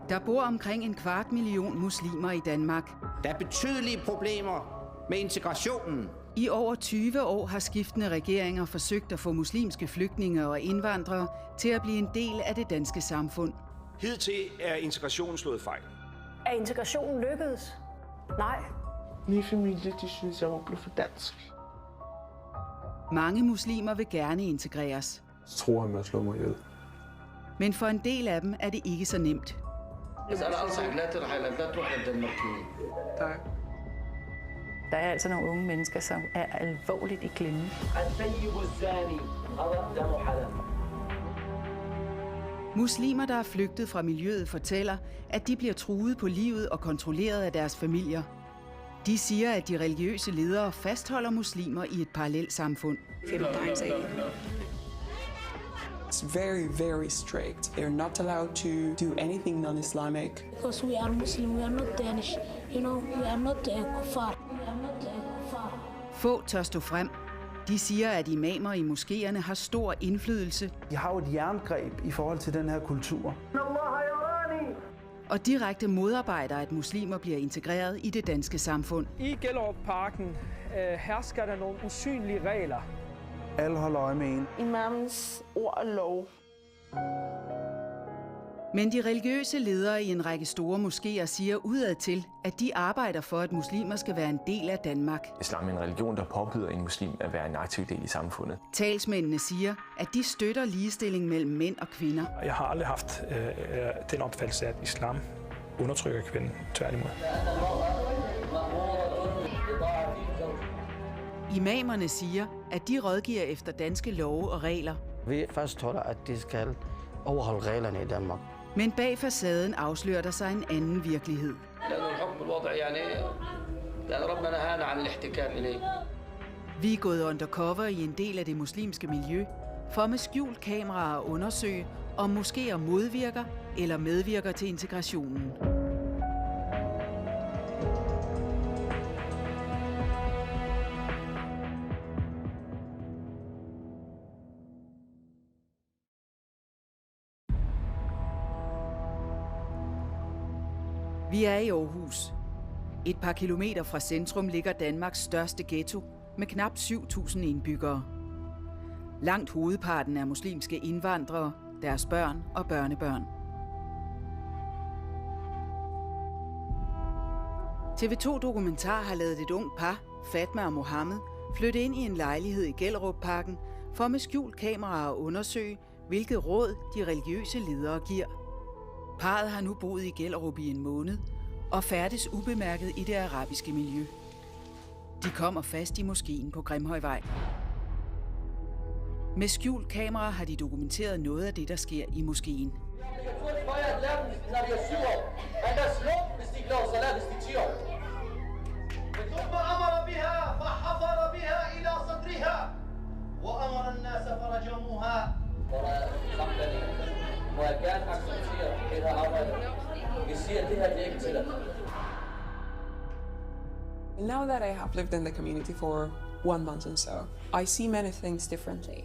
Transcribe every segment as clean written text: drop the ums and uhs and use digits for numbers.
Der bor omkring 250.000 muslimer i Danmark. Der er betydelige problemer med integrationen. I over 20 år har skiftende regeringer forsøgt at få muslimske flygtninge og indvandrere til at blive en del af det danske samfund. Hidtil er integrationen slået fejl. Er integrationen lykkedes? Nej. Min familie, de synes, jeg var blevet for dansk. Mange muslimer vil gerne integreres. Så tror han med at slå mig ihjel. Men for en del af dem er det ikke så nemt. Der er altså nogle unge mennesker, som er alvorligt i klemme. Muslimer, der er flygtet fra miljøet, fortæller, at de bliver truet på livet og kontrolleret af deres familier. De siger, at de religiøse ledere fastholder muslimer i et parallelsamfund. It's very, very strict. They're not allowed to do anything non-Islamic. Because we are Muslim, we are not Danish. You know, we are not kuffar. Få tør stå frem. De siger, at imamer i moskéerne har stor indflydelse. De har jo et jerngreb i forhold til den her kultur. Og direkte modarbejder, at muslimer bliver integreret i det danske samfund. I Gellerupparken hersker der nogle usynlige regler. Alle holder øje med en. Imamens ord og lov. Men de religiøse ledere i en række store moskéer siger udadtil, at de arbejder for, at muslimer skal være en del af Danmark. Islam er en religion, der påbyder en muslim at være en aktiv del i samfundet. Talsmændene siger, at de støtter ligestilling mellem mænd og kvinder. Jeg har aldrig haft den opfattelse, at islam undertrykker kvinden, tværtimod. Imamerne siger, at de rådgiver efter danske love og regler. Vi fastholder, at de skal overholde reglerne i Danmark. Men bag facaden afslører der sig en anden virkelighed. Vi er gået undercover i en del af det muslimske miljø, for med skjult kamera at undersøge, om moskéer modvirker eller medvirker til integrationen. Vi er i Aarhus. Et par kilometer fra centrum ligger Danmarks største ghetto med knap 7.000 indbyggere. Langt hovedparten er muslimske indvandrere, deres børn og børnebørn. TV2 Dokumentar har ladet et ungt par, Fatma og Mohammed, flytte ind i en lejlighed i Gellerupparken for med skjult kamera at undersøge, hvilket råd de religiøse ledere giver. Parret har nu boet i Gellerup i en måned og færdes ubemærket i det arabiske miljø. De kommer fast i moskeen på Grimhøjvej. Med skjult kamera har de dokumenteret noget af det, der sker i moskeen. Now that I have lived in the community for 1 month and so, I see many things differently.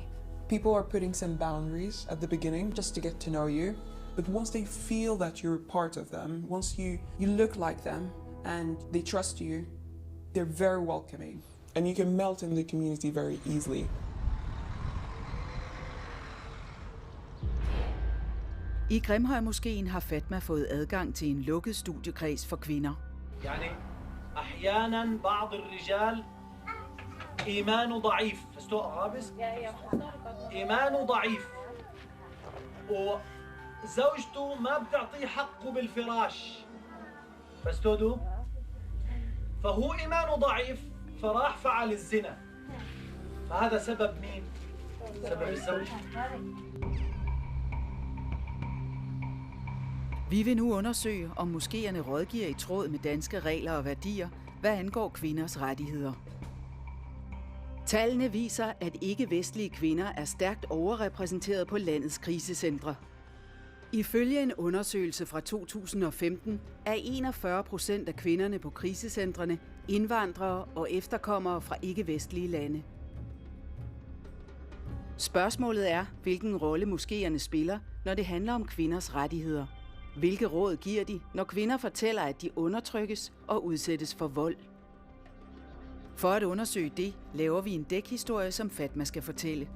People are putting some boundaries at the beginning just to get to know you. But once they feel that you're part of them, once you look like them and they trust you, they're very welcoming. And you can melt in the community very easily. I Grimhøjmoskeen har Fatma fået adgang til en lukket studiekreds for kvinder. أحياناً بعض الرجال إيمانه ضعيف فستو غابس إيمانه ضعيف وزوجته ما بتعطيه حقه بالفراش فستودو فهو إيمانه ضعيف فراح فعل الزنا فهذا سبب مين؟ سبب الزوج. Vi vil nu undersøge, om moskéerne rådgiver i tråd med danske regler og værdier, hvad angår kvinders rettigheder. Tallene viser, at ikke-vestlige kvinder er stærkt overrepræsenteret på landets krisecentre. Ifølge en undersøgelse fra 2015 er 41% af kvinderne på krisecentrene indvandrere og efterkommere fra ikke-vestlige lande. Spørgsmålet er, hvilken rolle moskéerne spiller, når det handler om kvinders rettigheder. Hvilke råd giver de, når kvinder fortæller, at de undertrykkes og udsættes for vold? For at undersøge det, laver vi en dækhistorie, som Fatma skal fortælle.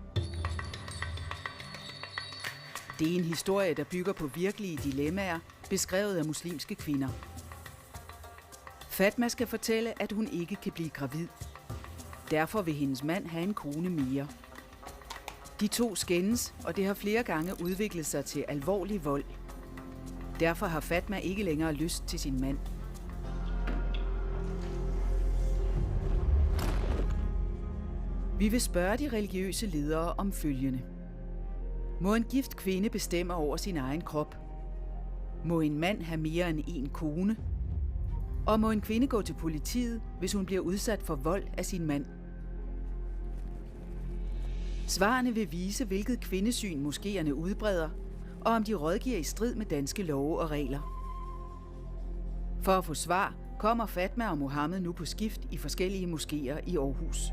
Det er en historie, der bygger på virkelige dilemmaer, beskrevet af muslimske kvinder. Fatma skal fortælle, at hun ikke kan blive gravid. Derfor vil hendes mand have en kone mere. De to skændes, og det har flere gange udviklet sig til alvorlig vold. Derfor har Fatma ikke længere lyst til sin mand. Vi vil spørge de religiøse ledere om følgende. Må en gift kvinde bestemme over sin egen krop? Må en mand have mere end en kone? Og må en kvinde gå til politiet, hvis hun bliver udsat for vold af sin mand? Svarene vil vise, hvilket kvindesyn moskéerne udbreder, og om de rådgiver i strid med danske love og regler. For at få svar, kommer Fatma og Mohammed nu på skift i forskellige moskéer i Aarhus.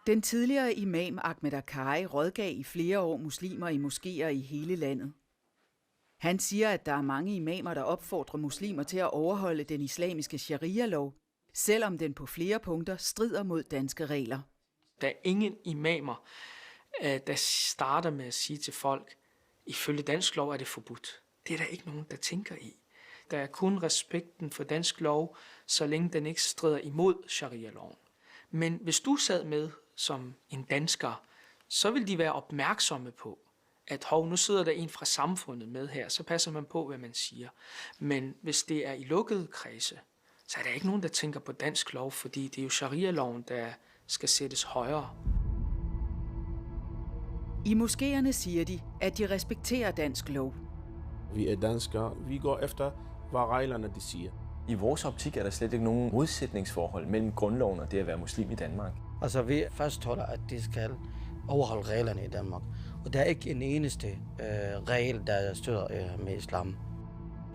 Den tidligere imam Ahmed Akkari rådgav i flere år muslimer i moskéer i hele landet. Han siger, at der er mange imamer, der opfordrer muslimer til at overholde den islamiske sharia-lov, selvom den på flere punkter strider mod danske regler. Der er ingen imamer, der starter med at sige til folk, ifølge dansk lov er det forbudt. Det er der ikke nogen, der tænker i. Der er kun respekten for dansk lov, så længe den ikke strider imod sharia-loven. Men hvis du sad med som en dansker, så vil de være opmærksomme på, at nu sidder der en fra samfundet med her, så passer man på, hvad man siger. Men hvis det er i lukkede kredse, så er der ikke nogen, der tænker på dansk lov, fordi det er jo sharia-loven, der skal sættes højere. I moskéerne siger de, at de respekterer dansk lov. Vi er danskere. Vi går efter, hvad reglerne de siger. I vores optik er der slet ikke nogen modsætningsforhold mellem grundloven og det at være muslim i Danmark. Altså, vi fastholder, at de skal overholde reglerne i Danmark. Og der er ikke en eneste regel, der støtter med islam.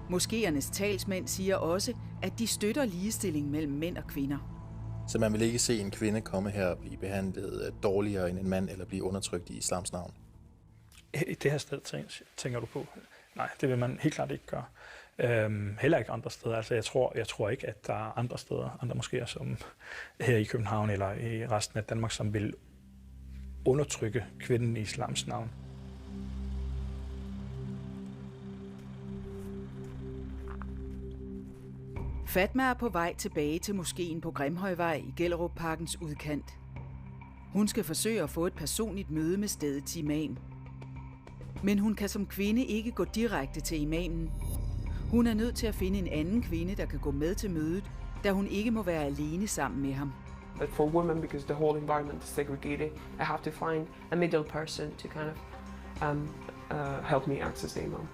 Moskéernes talsmænd siger også, at de støtter ligestilling mellem mænd og kvinder. Så man vil ikke se en kvinde komme her og blive behandlet dårligere end en mand, eller blive undertrykt i islams navn? I det her sted tænker du på? Nej, det vil man helt klart ikke gøre. Heller ikke andre steder. Altså, jeg tror ikke, at der er andre steder, andre moskéer, som her i København eller i resten af Danmark, som vil undertrykke kvinden i islams navn. Fatma er på vej tilbage til moskeen på Grimhøjvej i Gellerupparkens udkant. Hun skal forsøge at få et personligt møde med stedets imam. Men hun kan som kvinde ikke gå direkte til imamen. Hun er nødt til at finde en anden kvinde, der kan gå med til mødet, da hun ikke må være alene sammen med ham. But for women, because the whole environment is segregated, I have to find a middle person to kind of help me access the imam.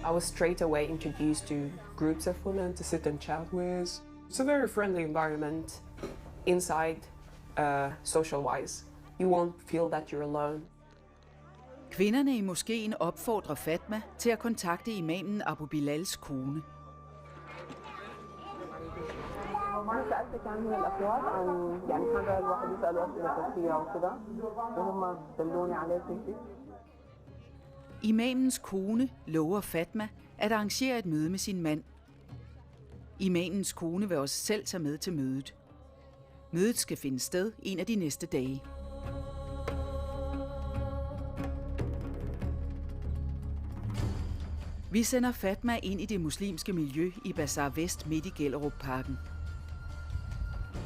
I was straight away introduced to groups of women to sit and chat with. It's a very friendly environment inside, social-wise. You won't feel that you're alone. Kvinderne i moskeen opfordrer Fatma til at kontakte imamen Abu Bilals kone. Imamens kone lover Fatma at arrangere et møde med sin mand. Imamens kone vil også selv tage med til mødet. Mødet skal finde sted en af de næste dage. Vi sender Fatma ind i det muslimske miljø i Bazar Vest midt i Gellerupparken.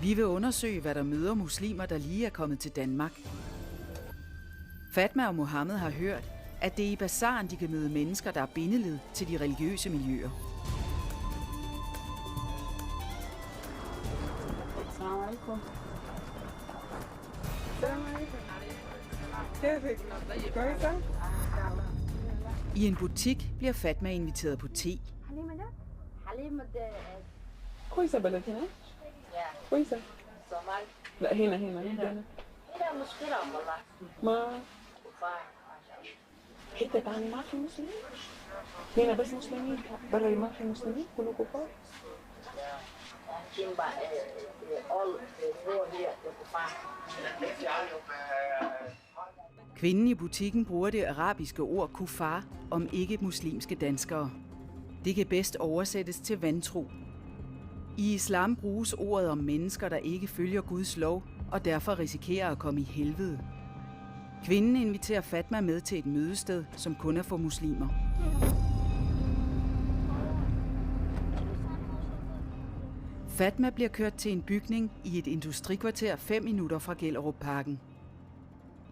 Vi vil undersøge, hvad der møder muslimer, der lige er kommet til Danmark. Fatma og Mohammed har hørt, at det er i bazaren, de kan møde mennesker, der er bindeled til de religiøse miljøer. I en butik bliver Fatma inviteret på te. كويسة بلد هنا؟ كويسة. لا هنا هنا مشكلة والله. ما حتة تاني ما في مسلمين. هنا بس مسلمين، برا ما في مسلمين كله كفار. Kvinden i butikken bruger det arabiske ord kufar om ikke-muslimske danskere. Det kan bedst oversættes til vantro. I islam bruges ordet om mennesker, der ikke følger Guds lov og derfor risikerer at komme i helvede. Kvinden inviterer Fatma med til et mødested, som kun er for muslimer. Fatma bliver kørt til en bygning i et industrikvarter 5 minutter fra Gellerupparken.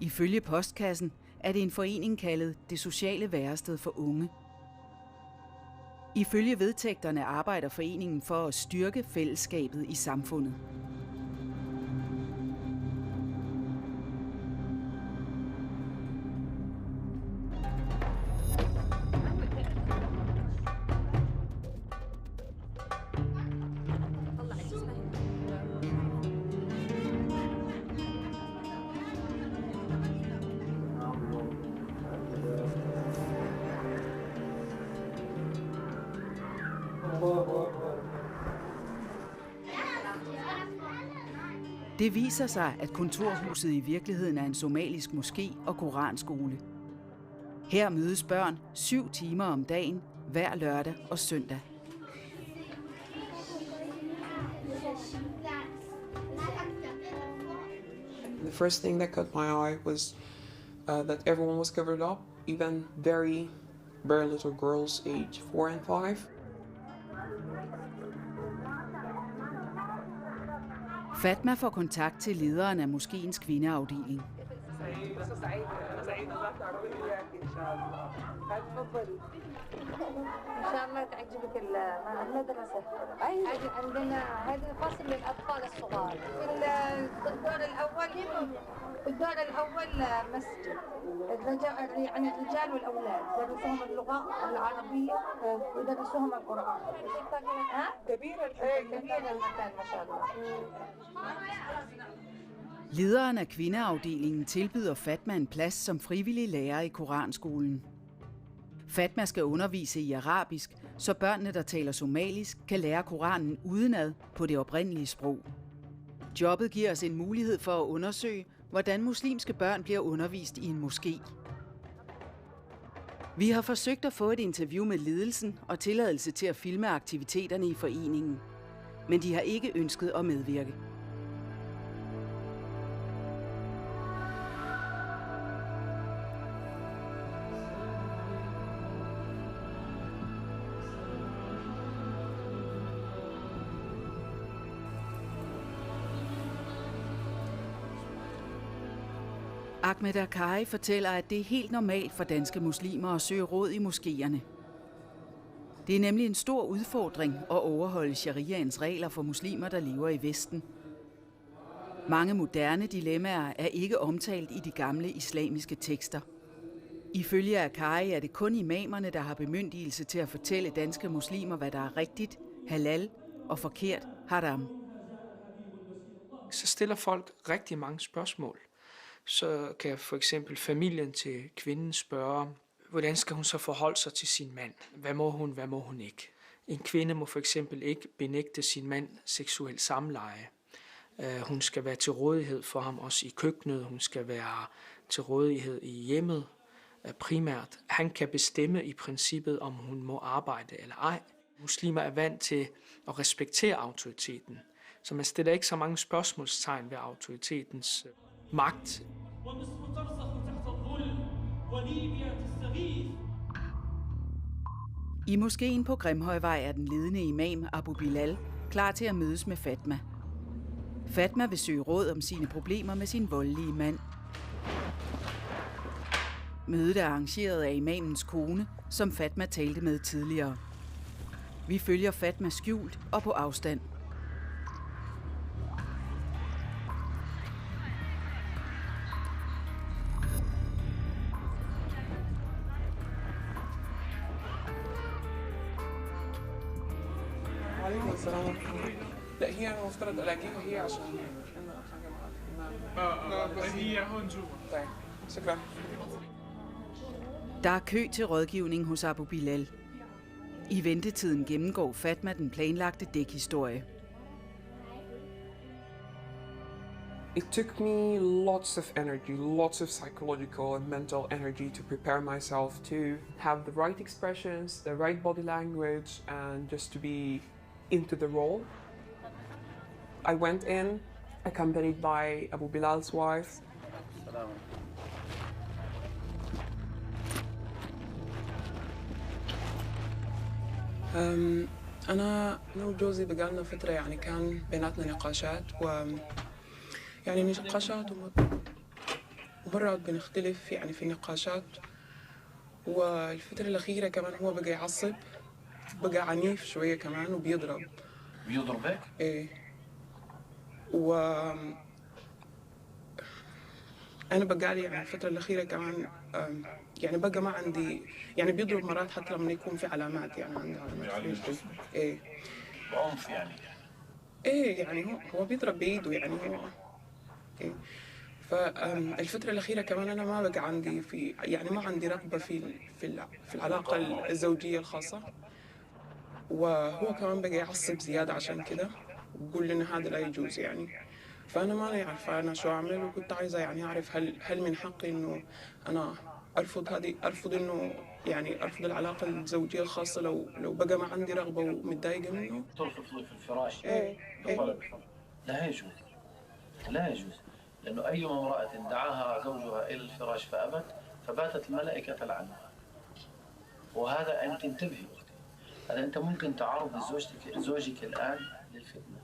Ifølge postkassen er det en forening kaldet Det Sociale Værested for Unge. Ifølge vedtægterne arbejder foreningen for at styrke fællesskabet i samfundet. Det viser sig, at kontorhuset i virkeligheden er en somalisk moské og koranskole. Her mødes børn 7 timer om dagen, hver lørdag og søndag. The first thing that caught my eye was that everyone was covered up, even very little girls age 4 and 5. Fatma får kontakt til lederen af moskéens kvindeafdeling. إن شاء الله تعجبك المدرسة. عندنا هذا فصل للأطفال الصغار. في الدور الأول مسجد. يعني الرجال والأولاد يدرسوهم اللغة العربية ويدرسوهم القرآن. كبير المكان ما شاء الله. Lederen af kvindeafdelingen tilbyder Fatma en plads som frivillig lærer i koranskolen. Fatma skal undervise i arabisk, så børnene, der taler somalisk, kan lære Koranen udenad på det oprindelige sprog. Jobbet giver os en mulighed for at undersøge, hvordan muslimske børn bliver undervist i en moské. Vi har forsøgt at få et interview med ledelsen og tilladelse til at filme aktiviteterne i foreningen, men de har ikke ønsket at medvirke. Ahmed Akkari fortæller, at det er helt normalt for danske muslimer at søge råd i moskéerne. Det er nemlig en stor udfordring at overholde shariaens regler for muslimer, der lever i Vesten. Mange moderne dilemmaer er ikke omtalt i de gamle islamiske tekster. Ifølge Akkari er det kun imamerne, der har bemyndigelse til at fortælle danske muslimer, hvad der er rigtigt, halal og forkert, haram. Så stiller folk rigtig mange spørgsmål. Så kan for eksempel familien til kvinden spørge, hvordan skal hun så forholde sig til sin mand? Hvad må hun ikke? En kvinde må for eksempel ikke benægte sin mand seksuelt samleje. Hun skal være til rådighed for ham også i køkkenet. Hun skal være til rådighed i hjemmet primært. Han kan bestemme i princippet, om hun må arbejde eller ej. Muslimer er vant til at respektere autoriteten. Så man stiller ikke så mange spørgsmålstegn ved autoritetens magt. I moskéen på Grimhøjvej er den ledende imam Abu Bilal klar til at mødes med Fatma. Fatma vil søge råd om sine problemer med sin voldelige mand. Mødet er arrangeret af imamens kone, som Fatma talte med tidligere. Vi følger Fatma skjult og på afstand. السلام عليكم. لا هي المفترض الاقيها هي عشان هي هون جوا. طيب شكرا. Der er kø til rådgivning hos Abu Bilal. I ventetiden gennemgår Fatma den planlagte dækhistorie. It took me lots of energy, lots of psychological and mental energy to prepare myself to have the right expressions, the right body language, and just to be into the role. I went in accompanied by Abu Bilal's wife. أنا وجوزي بقالنا فترة يعني كان بيناتنا نقاشات يعني نقاشات ومرات بنختلف يعني في النقاشات، والفترة الأخيرة كمان هو بقى يعصب، بقى عنيف شوية كمان وبيضرب. بيضربك؟ إيه. أنا بقالي يعني الفترة الأخيرة كمان يعني بقى ما عندي يعني بيضرب مرات حتى لما يكون في علامات يعني عندي علامات في الجسم. إيه. بعنف يعني. إيه يعني هو بيضرب بإيده يعني هو. إيه. فالفترة الأخيرة كمان أنا ما بقى عندي يعني ما عندي رغبة في العلاقة الزوجية الخاصة، وهو كمان بقى يعصب زيادة عشان كده وبقول لنا هذا لا يجوز يعني. فأنا ما عارفة أنا شو أعمل، وكنت عايزة يعني أعرف هل من حقي إنه أنا أرفض إنه يعني أرفض العلاقة الزوجية الخاصة لو بقى ما عندي رغبة ومتضايقة منه. ترفض في الفراش. إيه. لا يجوز، لا يجوز، لأنه أي امرأة دعاها زوجها إلى الفراش فأبت فباتت الملائكة تلعنها. وهذا أنت انتبهي، هذا أنت ممكن تعرض زوجك الآن للفتنة.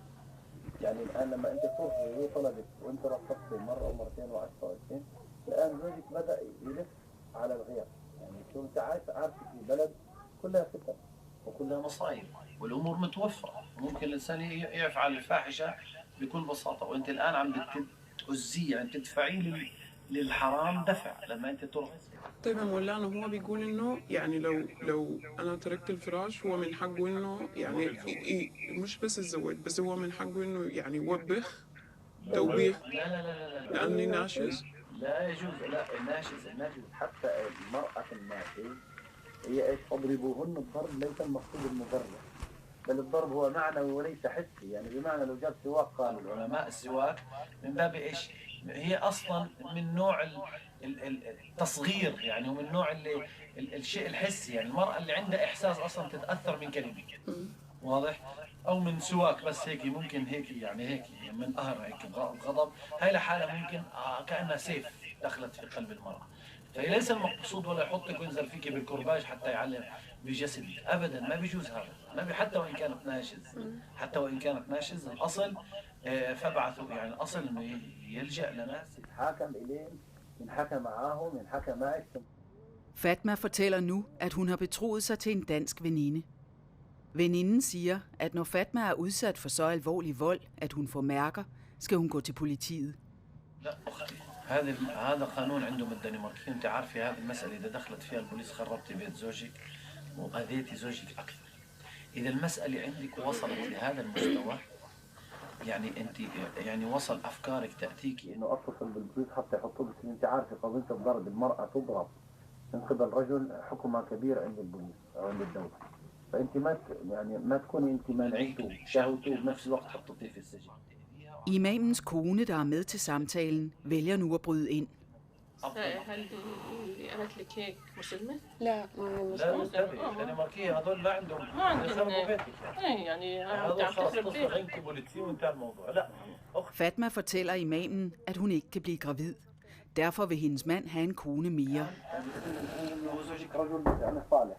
يعني الآن لما أنت تروحي هي طلبت وأنت رفضت مرة ومرتين و10 الآن زوجك بدأ يلف على الغير، يعني أنت عارفة في بلد كلها فتن وكلها مصايب والأمور متوفرة، وممكن الإنسان يفعل الفاحشة بكل بساطة، وأنت الآن عم بتؤذيه يعني تدفعيه للحرام دفع لما أنت ترفض. طيب مولانا هو بيقول إنه يعني لو أنا تركت الفراش هو من حقه إنه يعني مش بس الزواج، بس هو من حقه إنه يعني يوبخ توبيخ. لا لأني ناشز. لا يجوز، لا الناشز حتى المرأة الناشز هي إيش أضربوهن الضرب ليس المقصود المبرر، بل الضرب هو معنوي وليس حسي، يعني بمعنى لو جاب سواك قالوا العلماء السواك من باب إيش؟ هي أصلا من نوع التصغير يعني، ومن نوع الشيء الحسي يعني. المرأة اللي عندها إحساس أصلا تتأثر من كلمة، واضح؟ أو من سواك بس هيك ممكن هيك يعني هيك من قهر هيك غضب، هاي لحالها ممكن كأنها سيف دخلت في قلب المرأة. فهي ليس المقصود ولا يحطك وينزل فيك بالكرباج حتى يعلم بجسدك أبدا، ما بيجوز هذا، ما حتى وإن كانت ناشز، حتى وإن كانت ناشز الأصل فابعثوا يعني الأصل إنه يلجأ لناس يتحاكم إليهم، ينحكى معاهم، ينحكى معك. Fatma fortæller nu, at hun har betroet sig til en dansk veninde. Veninden siger, at når Fatma er udsat for så alvorlig vold, at hun får mærker, skal hun gå til politiet. هذا قانون عندهم الدنماركيين، انت عارفه هذه المسألة إذا دخلت فيها البوليس خربتي بيت زوجك وأذيتي زوجك أكثر. إذا المسألة عندك وصلت لهذا المستوى يعني أنت يعني وصل أفكارك تأتيكي إنه أتصل بالبوليس حتى يحطوا بس أنت عارفة قضية الضرب، المرأة تضرب من قبل رجل حكمها كبير عند البوليس أو عند الدولة، فأنت ما تكوني أنت منعته شهوته بنفس الوقت حطيتيه في السجن. Imamens kone, der er med til samtalen, vælger nu at bryde ind. هل اللي قالت لك هيك مسلمة؟ لا لا انتبهي، الدنماركية هذول ما عندهم يخربوا بيتك يعني هذول خلاص تصل عندك بوليسي وانتهى الموضوع. لا Fatma fortæller imamen, at hun ikke kan blive gravid. Derfor vil hendes mand have en kone mere. زوجك رجل يعني صالح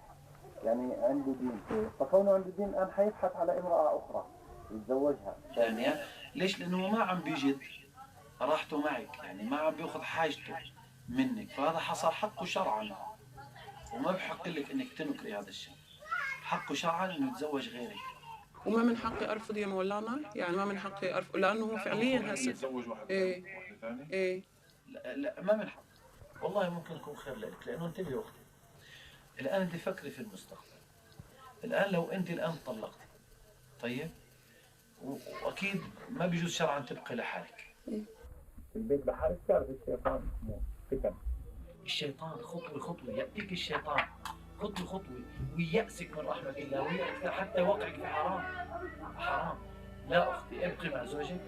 يعني عنده دين، فكونه عنده دين الآن حيبحث على امرأة أخرى يتزوجها. ثانيا ليش؟ لأنه ما عم بيجد راحته معك، يعني ما عم بياخذ حاجته منك، فهذا حصل حقه شرعا، وما بحق لك انك تنكري هذا الشيء. حقه شرعا انه يتزوج غيرك. وما من حقي ارفض يا مولانا، يعني ما من حقي ارفض لانه هو فعليا هسه يتزوج واحد ثاني؟ ايه لا ما من حق، والله ممكن يكون خير لك، لانه انتبهي يا اختي، الان انت فكري في المستقبل. الان لو انت الان طلقتي، طيب واكيد ما بيجوز شرعا تبقي لحالك. البيت لحالك تعرف الشيطان فتن. الشيطان خطوه خطوه ياتيك الشيطان خطوه خطوه ويأسك من رحمه الله ويأسك حتى يوقعك في حرام. حرام. لا اختي ابقي مع زوجك،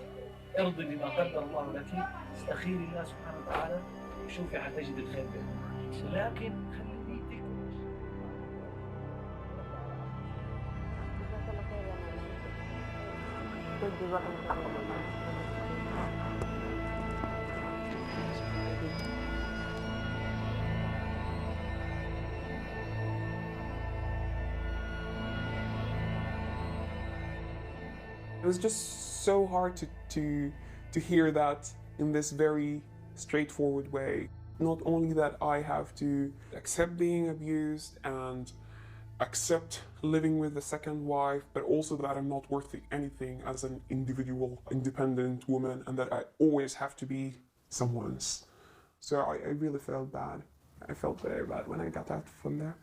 ارضي بما قدر الله لك، استخيري الله سبحانه وتعالى وشوفي حتجد الخير بينكم. لكن خلي نيتك. It was just so hard to hear that in this very straightforward way. Not only that I have to accept being abused and accept living with a second wife, but also that I'm not worth anything as an individual, independent woman, and that I always have to be someone's. So I really felt bad. I felt very bad when I got out from there.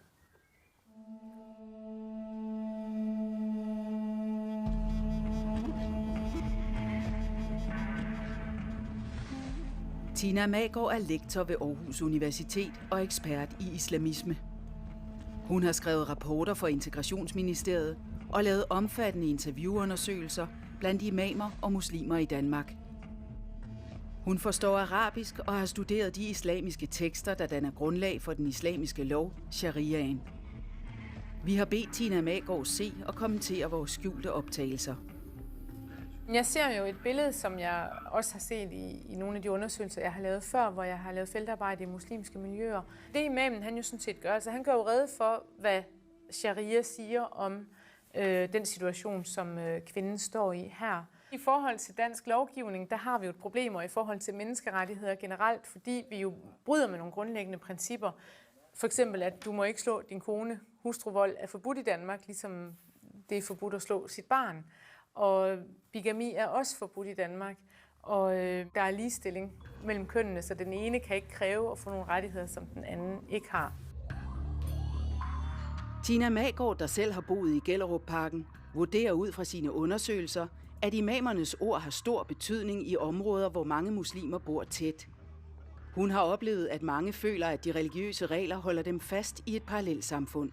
Tina Magaard er lektor ved Aarhus Universitet og ekspert i islamisme. Hun har skrevet rapporter for Integrationsministeriet og lavet omfattende interviewundersøgelser blandt imamer og muslimer i Danmark. Hun forstår arabisk og har studeret de islamiske tekster, der danner grundlag for den islamiske lov, shariaen. Vi har bedt Tina Magaard se og kommentere vores skjulte optagelser. Jeg ser jo et billede, som jeg også har set i nogle af de undersøgelser, jeg har lavet før, hvor jeg har lavet feltarbejde i muslimske miljøer. Det imamen, han jo sådan set gør, altså han gør jo rede for, hvad sharia siger om den situation, som kvinden står i her. I forhold til dansk lovgivning, der har vi jo et problem, og i forhold til menneskerettigheder generelt, fordi vi jo bryder med nogle grundlæggende principper. For eksempel, at du må ikke slå din kone. Hustruvold er forbudt i Danmark, ligesom det er forbudt at slå sit barn. Og bigami er også forbudt i Danmark, og der er ligestilling mellem kønnene, så den ene kan ikke kræve at få nogle rettigheder, som den anden ikke har. Tina Magaard, der selv har boet i Gellerupparken, vurderer ud fra sine undersøgelser, at imamernes ord har stor betydning i områder, hvor mange muslimer bor tæt. Hun har oplevet, at mange føler, at de religiøse regler holder dem fast i et parallelsamfund.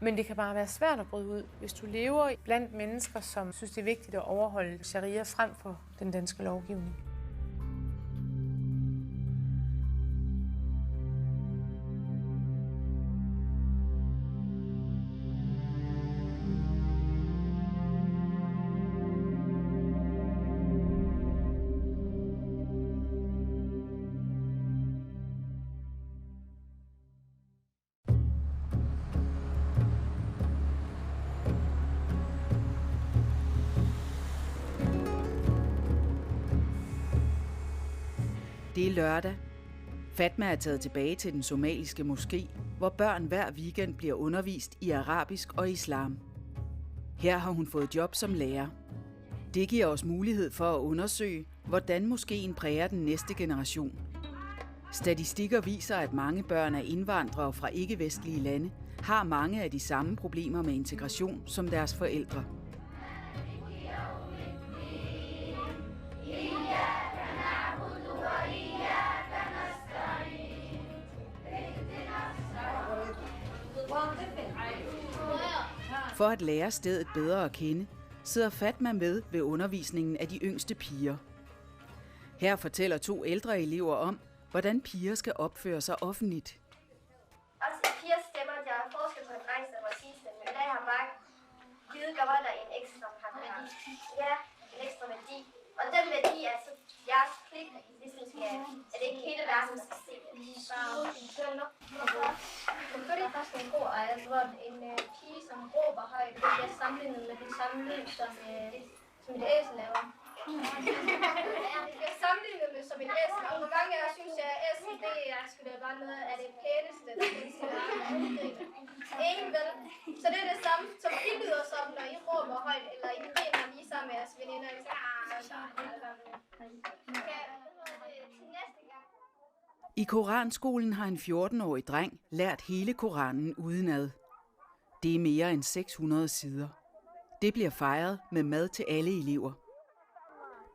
Men det kan bare være svært at bryde ud, hvis du lever blandt mennesker, som synes, det er vigtigt at overholde sharia frem for den danske lovgivning. Det er lørdag. Fatma er taget tilbage til den somaliske moské, hvor børn hver weekend bliver undervist i arabisk og islam. Her har hun fået job som lærer. Det giver os mulighed for at undersøge, hvordan moskéen præger den næste generation. Statistikker viser, at mange børn af indvandrere fra ikke-vestlige lande har mange af de samme problemer med integration som deres forældre. For at lære stedet bedre at kende, sidder Fatma med ved undervisningen af de yngste piger. Her fortæller 2 ældre elever om, hvordan piger skal opføre sig offentligt. Også piger stemmer, der er forskel på en dreng, som var sidestemme. Men jeg har bare givet Garotter en ekstra paragraf. Ja, en ekstra værdi. Og den værdi er så jeres pligt, ligesom at det ikke hele verden skal se det. Selvfølgelig der skal en god ejer, hvor en pige, som råber højt, det bliver sammenlignet med den samme lyd, som et æsel laver. Det bliver sammenlignet med som et æsel, og nogle gange jeg synes, at æsel, det er sgu da bare noget af det pæneste, der findes til verden. Ingen vel. Så det er det samme, som I lyder som, når I råber højt, eller I griner lige sammen med jeres veninder. I Koranskolen har en 14-årig dreng lært hele Koranen udenad. Det er mere end 600 sider. Det bliver fejret med mad til alle elever.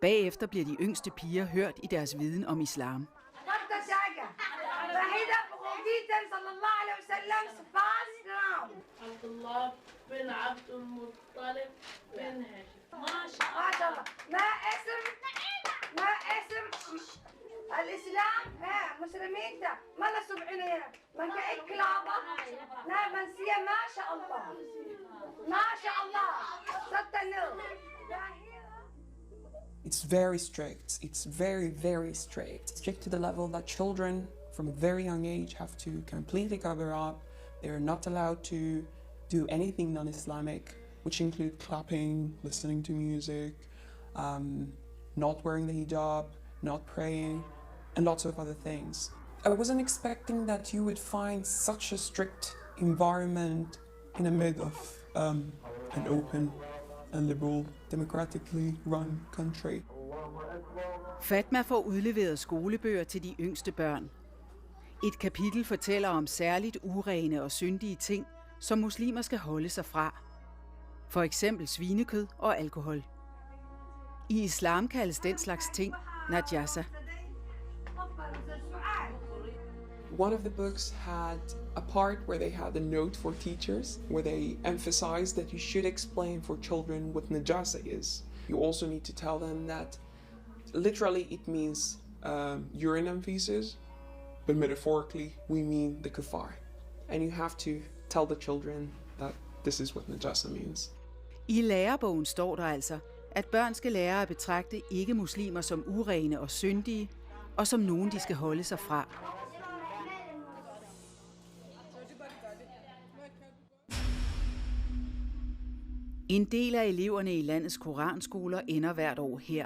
Bagefter bliver de yngste piger hørt i deres viden om islam. Abdullah bin Abdul Muttalib bin Hashim. MashaAllah. ما اسم الإسلام ها مسلمين ده ما لا سبعين من كإكلابة لا منسية ما شاء الله ما شاء الله صدق النور. It's very strict. It's very, very strict. Strict to the level that children from a very young age have to completely cover up. They're not allowed to do anything non-Islamic, which include clapping, listening to music, not wearing the hijab, not praying, and lots of other things. I wasn't expecting that you would find such a strict environment in the mid of an open and liberal, democratically run country. Fatma får udleveret skolebøger til de yngste børn. Et kapitel fortæller om særligt urene og syndige ting, som muslimer skal holde sig fra. For eksempel svinekød og alkohol. I islam kaldes den slags ting najasa. One of the books had a part where they had a note for teachers, where they emphasized that you should explain for children what najasa is. You also need to tell them that literally it means urine and feces, but metaphorically we mean the kafar. And you have to tell the children that this is what najasa means. I lærebogen står der altså, at børn skal lære at betragte ikke-muslimer som urene og syndige, og som nogen, de skal holde sig fra. En del af eleverne i landets koranskoler ender hvert år her.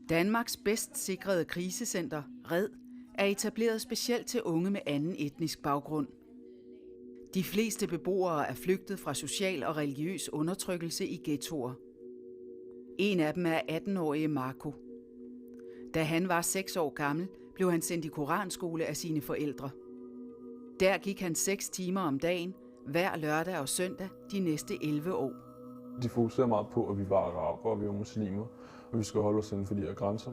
Danmarks bedst sikrede krisecenter, RED, er etableret specielt til unge med anden etnisk baggrund. De fleste beboere er flygtet fra social og religiøs undertrykkelse i ghettoer. En af dem er 18-årige Marco. Da han var 6 år gammel, blev han sendt i koranskole af sine forældre. Der gik han 6 timer om dagen, hver lørdag og søndag, de næste 11 år. De fokuserede meget på, at vi var araber og vi var muslimer, og vi skulle holde os inden for de her grænser.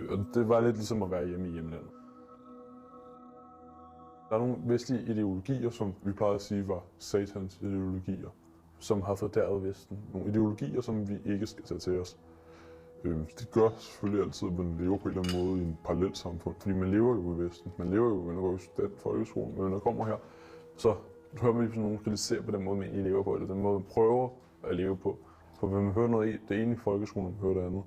Og det var lidt ligesom at være hjemme i hjemlandet. Der er nogle vestlige ideologier, som vi plejede at sige var satans ideologier, som har fordærvet Vesten. Nogle ideologier, som vi ikke skal tage til os. Det gør selvfølgelig altid, at man lever på en eller anden måde i en parallelt samfund, fordi man lever jo i Vesten. Man lever jo, når man går i student folkeskolen, men når man kommer her, så hører man ligesom nogen kritisere på den måde, man egentlig lever på, eller den måde, man prøver at leve på. For når man hører noget det ene i folkeskolen, og man hører det andet,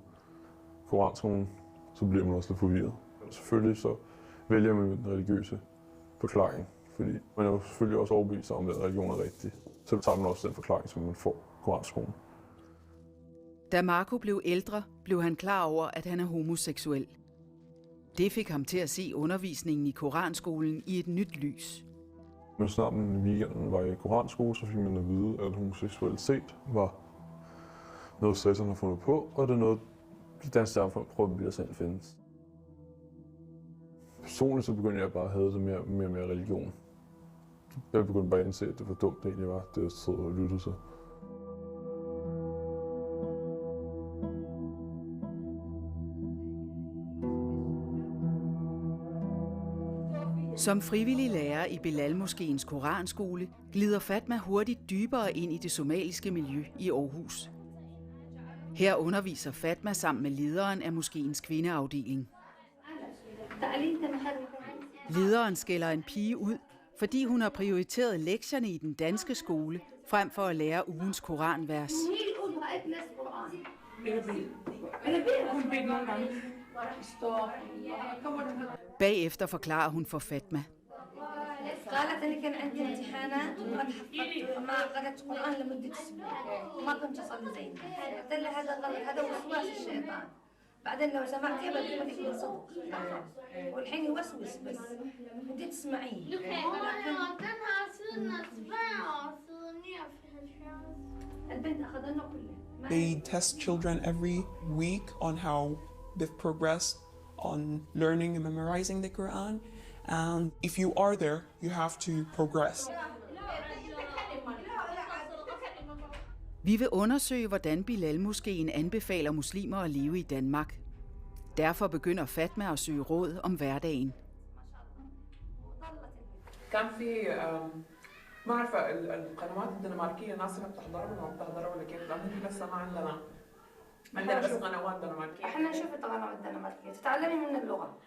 koranskolen, så bliver man også lidt forvirret. Selvfølgelig så vælger man den religiøse forklaring, fordi man er jo selvfølgelig også overbevist om, at religion er rigtig. Så tager man også den forklaring, som man får koranskolen. Da Marco blev ældre, blev han klar over, at han er homoseksuel. Det fik ham til at se undervisningen i koranskolen i et nyt lys. Men snart man i weekenden var i koranskole, så fik man at vide, at homoseksualitet var noget, satan har fundet på, og det er noget, det danske samfund prøver at blive selv findes. Personligt så begyndte jeg bare at have det mere religion. Jeg begyndte bare at indse, at det var dumt, det egentlig var, det jeg sad og lyttede til. Som frivillig lærer i Bilal-moskeens koranskole glider Fatma hurtigt dybere ind i det somaliske miljø i Aarhus. Her underviser Fatma sammen med lederen af moskeens kvindeafdeling. Lederen skælder en pige ud, fordi hun har prioriteret lektierne i den danske skole, frem for at lære ugens koranvers. Bagefter forklarer hun for Fatma. قالت أنا كان عندي امتحانات وقد حفظت ما قرأت قرآن لمدة أسبوع وما كنت أصلي زين. قلت لها هذا غلط هذا وسواس الشيطان. بعدين لو سمعتي بكلمك بالصدق. والحين يوسوس بس بدي تسمعيه. البنت أخذنا كله. They test children every week on how they've progressed on learning and memorizing the Quran. And if you are there, you have to progress. Vi vil undersøge, hvordan Bilal-moskeen anbefaler muslimer at leve i Danmark. Derfor begynder Fatma at søge råd om hverdagen. كان في ما أعرف القنوات الدنماركية الناس اللي بتحضرها ما بتحضرها ولا كيف؟ لأنه في لسه ما عندنا بس قنوات دنماركية. احنا نشوف القنوات الدنماركية تتعلمي من اللغة.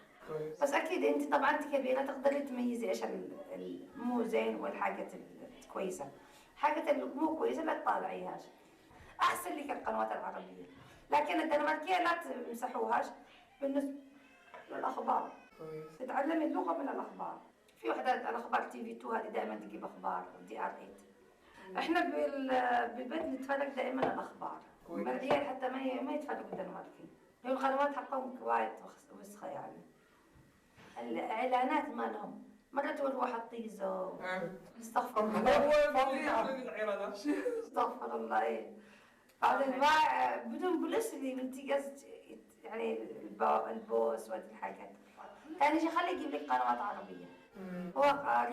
بس أكيد أنت طبعا أنت كبيرة تقدري تميزي إيش المو زين والحاجة الكويسة. حاجة المو كويسة لا تطالعيهاش. أحسن لك القنوات العربية. لكن الدنماركية لا تمسحوهاش بالنسبة للأخبار. تتعلمي اللغة من الأخبار. في وحدات الأخبار تي في 2 هذه دائما تجيب أخبار دي ار 8. إحنا بالبيت نتفرج دائما الأخبار. العيال حتى ما يتفرجوا الدنماركي. القنوات حقهم وايد وسخة يعني. الإعلانات مالهم مرة تقول واحد طيزو. استغفر الله. استغفر الله إيه. بعدين ما بدون بوليس اللي منتجز يعني البوس وهذه الحاجات. ثاني شيء خليه يجيب لك قنوات عربية. هو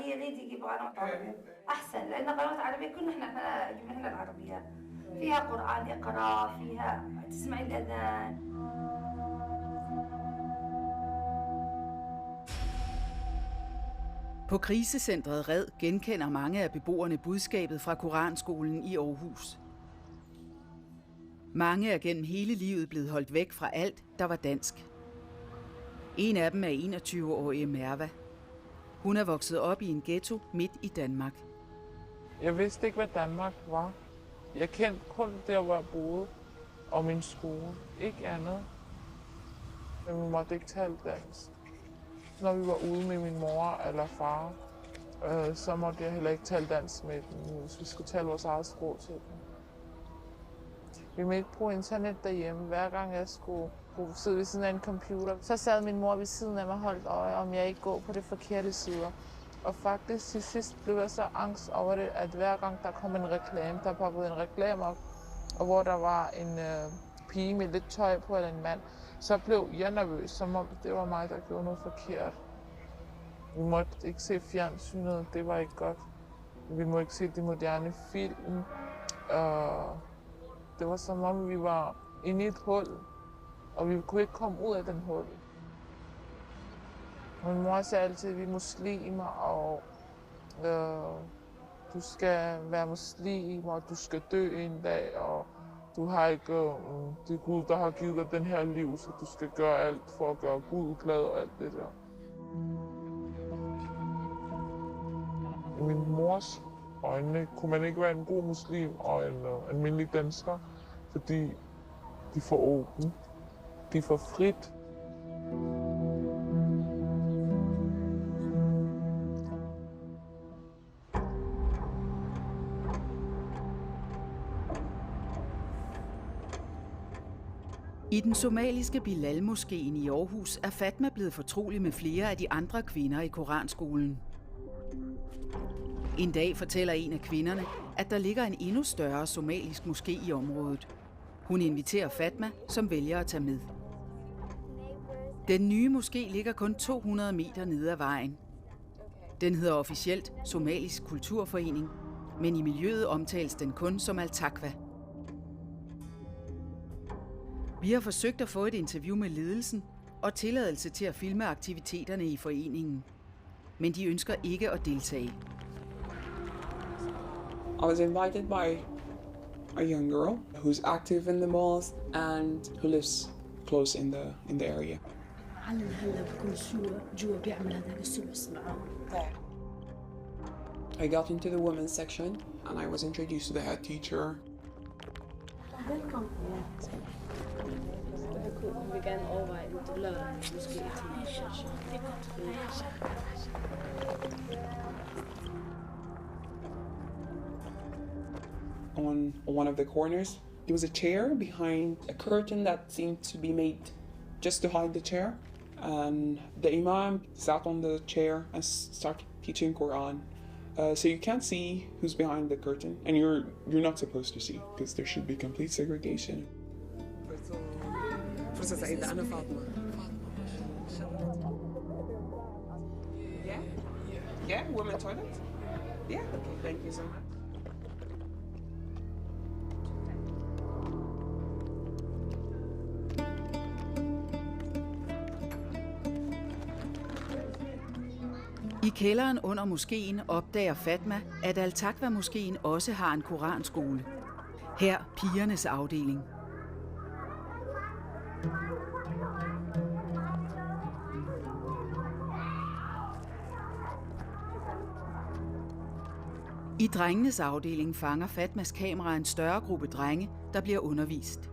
يريد يجيب قنوات عربية أحسن لأن قنوات عربية كلنا إحنا جبنا إحنا العربيات فيها قرآن اقرأ فيها تسمعي الأذان. På krisecentret Red genkender mange af beboerne budskabet fra Koranskolen i Aarhus. Mange er gennem hele livet blevet holdt væk fra alt, der var dansk. En af dem er 21-årige Merva. Hun er vokset op i en ghetto midt i Danmark. Jeg vidste ikke, hvad Danmark var. Jeg kendte kun der, hvor jeg boede, og min skole. Ikke andet. Men vi måtte ikke tale dansk. Når vi var ude med min mor eller far, så måtte jeg heller ikke tale dansk med dem, hvis vi skulle tale vores eget sprog til dem. Vi måtte ikke bruge internet derhjemme. Hver gang jeg skulle sidde ved siden af en computer, så sad min mor ved siden af mig og holdt øje, om jeg ikke går på det forkerte sider. Og faktisk til sidst blev jeg så angst over det, at hver gang der kom en reklame, der poppede en reklame op, og hvor der var en pige med lidt tøj på eller en mand, så blev jeg nervøs, som om det var mig, der gjorde noget forkert. Vi måtte ikke se fjernsynet, det var ikke godt. Vi måtte ikke se de moderne film. Det var som om vi var inde i et hul, og vi kunne ikke komme ud af den hul. Min mor sagde altid, at vi er muslimer, og du skal være muslim, og du skal dø en dag, og du har ikke, det er Gud, der har givet dig den her liv, så du skal gøre alt for at gøre Gud glad og alt det der. I min mors øjne kunne man ikke være en god muslim og en almindelig dansker, fordi de får åben, de får frit. I den somaliske Bilal-moskeen i Aarhus er Fatma blevet fortrolig med flere af de andre kvinder i Koranskolen. En dag fortæller en af kvinderne, at der ligger en endnu større somalisk moské i området. Hun inviterer Fatma, som vælger at tage med. Den nye moské ligger kun 200 meter nede ad vejen. Den hedder officielt Somalisk Kulturforening, men i miljøet omtales den kun som Al-Taqwa. Vi har forsøgt at få et interview med ledelsen og tilladelse til at filme aktiviteterne i foreningen, men de ønsker ikke at deltage. I was invited by a young girl who's active in the malls and who lives close in the area. I got into the women's section and I was introduced to the head teacher. On one of the corners, there was a chair behind a curtain that seemed to be made just to hide the chair. And the imam sat on the chair and started teaching Quran. So you can't see who's behind the curtain, and you're not supposed to see because there should be complete segregation. Yeah, women's toilet. Yeah, okay, thank you so much. I kælderen under moskeen opdager Fatma, at Al-Taqwa-moskeen også har en koranskole. Her pigernes afdeling. I drengenes afdeling fanger Fatmas kamera en større gruppe drenge, der bliver undervist.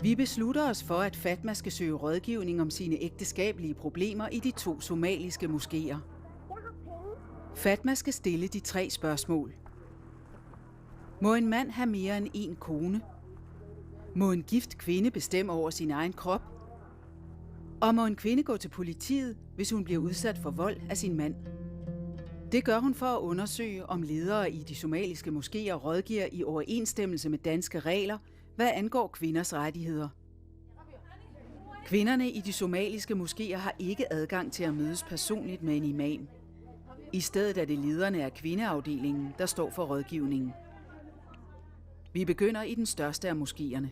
Vi beslutter os for, at Fatma skal søge rådgivning om sine ægteskabelige problemer i de 2 somaliske moskéer. Fatma skal stille de 3 spørgsmål. Må en mand have mere end én kone? Må en gift kvinde bestemme over sin egen krop? Og må en kvinde gå til politiet, hvis hun bliver udsat for vold af sin mand? Det gør hun for at undersøge, om ledere i de somaliske moskéer rådgiver i overensstemmelse med danske regler, hvad angår kvinders rettigheder. Kvinderne i de somaliske moskéer har ikke adgang til at mødes personligt med en imam. I stedet er det lederne af kvindeafdelingen, der står for rådgivningen. Vi begynder i den største af moskéerne.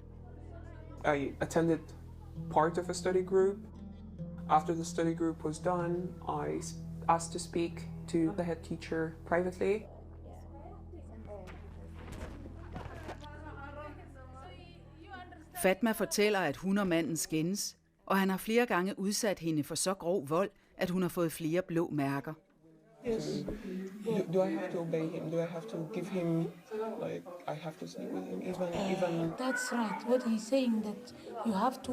I attended part of a study group. After the study group was done, I asked to speak to the head teacher privately. Fatma fortæller, at hun og manden skændes, og han har flere gange udsat hende for så grov vold, at hun har fået flere blå mærker. Yes. Do I have to obey him? Do I have to give him, like, I have to sleep with him, even... That's right. What he's saying, that you have to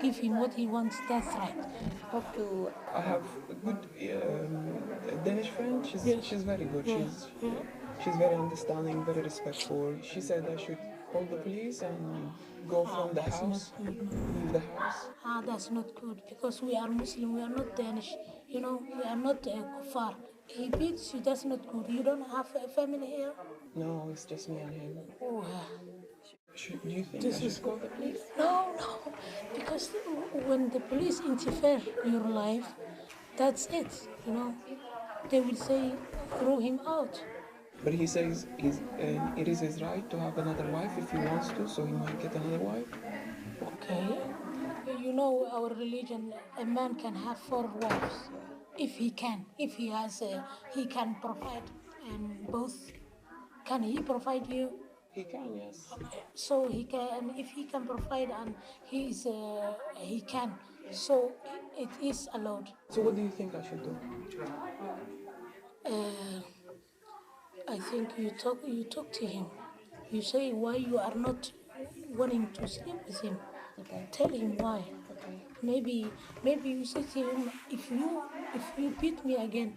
give him what he wants, that's right. I have a good Danish friend. She's very good. She's very understanding, very respectful. She said I should call the police and go from the house, leave the house. That's not good, because we are Muslim, we are not Danish. You know, we are not kuffar. He beats you, that's not good. You don't have a family here? No, it's just me and him. Oh, do you think I should call the police? No, because when the police interfere in your life, that's it, you know. They will say, throw him out. But he says it is his right to have another wife if he wants to, so he might get another wife. Okay. You know, our religion, a man can have 4 wives, if he can. If he has, he can provide, and both. Can he provide you? He can, yes. So he can, if he can provide, and he can. So it is allowed. So what do you think I should do? I think you talk to him. You say why you are not wanting to sleep with him. Okay. Tell him why. Okay. Maybe you say to him, if you beat me again,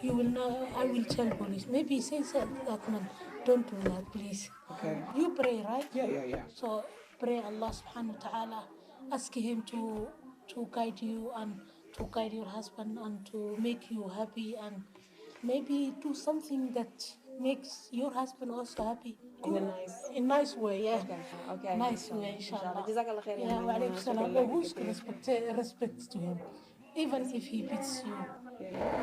you will know. I will tell police. Maybe he says that man, don't do that, please. Okay. You pray, right? Yeah. So pray Allah subhanahu wa ta'ala, ask him to guide you and to guide your husband and to make you happy, and maybe do something that makes your husband also happy. In a nice way, yeah. Okay. Nice way, inshallah. Jazakallah khair. Yeah, wa alaykum salam. Who's respect to him, even if he beats you,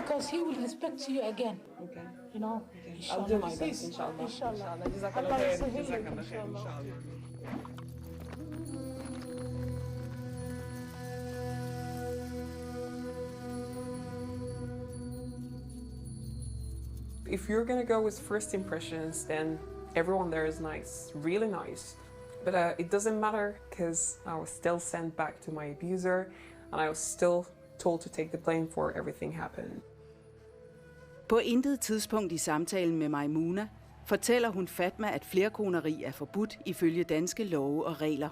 because he will respect you again. Okay. You know. Okay. I'll do my best, inshallah. Inshallah. Jazakallah Allah khair. yasahil lak, Jazakallah khair, inshallah. If you're gonna go with first impressions, then everyone there is nice, really nice. But it doesn't matter, because I was still sent back to my abuser, and I was still told to take the blame for everything happened. På intet tidspunkt i samtalen med Maimuna fortæller hun Fatma, at flerkoneri er forbudt ifølge danske love og regler.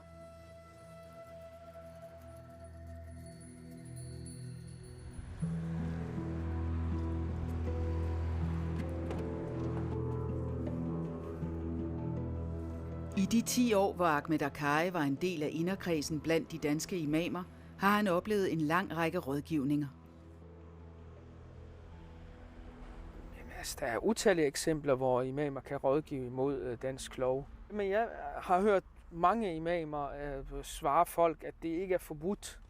I de 10 år, hvor Ahmed Akkari var en del af inderkredsen blandt de danske imamer, har han oplevet en lang række rådgivninger. Der er utallige eksempler, hvor imamer kan rådgive imod dansk lov. Men jeg har hørt mange imamer svare folk, at det ikke er forbudt